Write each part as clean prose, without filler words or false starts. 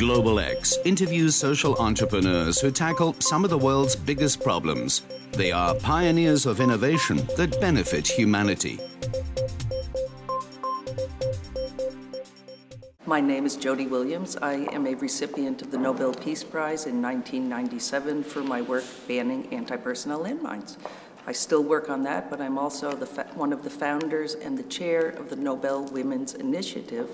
Global X interviews social entrepreneurs who tackle some of the world's biggest problems. They are pioneers of innovation that benefit humanity. My name is Jody Williams. I am a recipient of the Nobel Peace Prize in 1997 for my work banning anti-personnel landmines. I still work on that, but I'm also one of the founders and the chair of the Nobel Women's Initiative,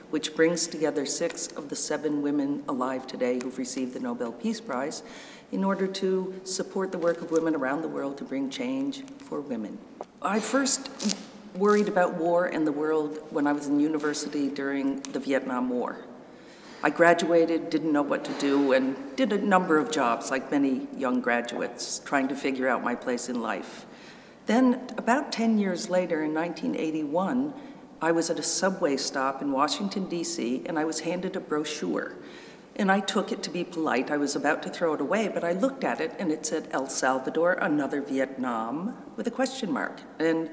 which brings together 6 of the 7 women alive today who've received the Nobel Peace Prize in order to support the work of women around the world to bring change for women. I first worried about war and the world when I was in university during the Vietnam War. I graduated, didn't know what to do, and did a number of jobs, like many young graduates, trying to figure out my place in life. Then, about 10 years later, in 1981, I was at a subway stop in Washington, D.C., and I was handed a brochure. And I took it to be polite. I was about to throw it away, but I looked at it, and it said, El Salvador, another Vietnam, with a question mark. And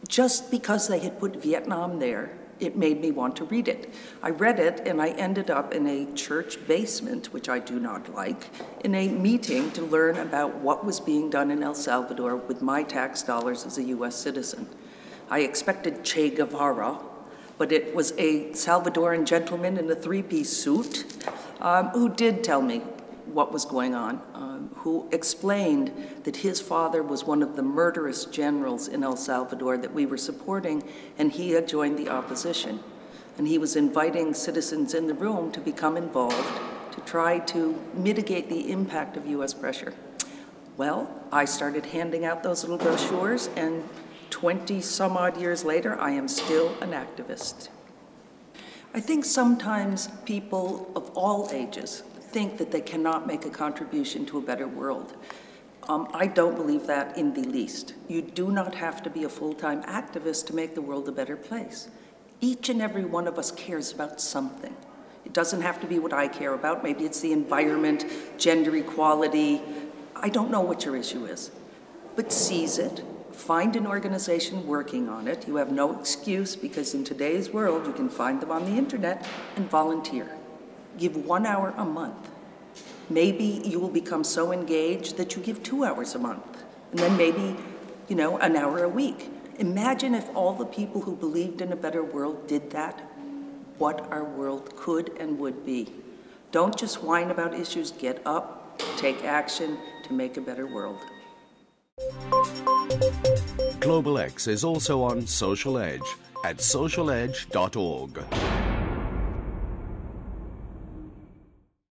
just because they had put Vietnam there, it made me want to read it. I read it, and I ended up in a church basement, which I do not like, in a meeting to learn about what was being done in El Salvador with my tax dollars as a U.S. citizen. I expected Che Guevara, but it was a Salvadoran gentleman in a 3-piece suit who did tell me what was going on, who explained that his father was one of the murderous generals in El Salvador that we were supporting, and he had joined the opposition. And he was inviting citizens in the room to become involved to try to mitigate the impact of U.S. pressure. Well, I started handing out those little brochures, and 20-some-odd years later, I am still an activist. I think sometimes people of all ages think that they cannot make a contribution to a better world. I don't believe that in the least. You do not have to be a full-time activist to make the world a better place. Each and every one of us cares about something. It doesn't have to be what I care about. Maybe it's the environment, gender equality. I don't know what your issue is. But seize it. Find an organization working on it. You have no excuse, because in today's world, you can find them on the internet, and volunteer. Give 1 hour a month. Maybe you will become so engaged that you give 2 hours a month, and then maybe, an hour a week. Imagine if all the people who believed in a better world did that, what our world could and would be. Don't just whine about issues, get up, take action to make a better world. Global X is also on Social Edge at socialedge.org.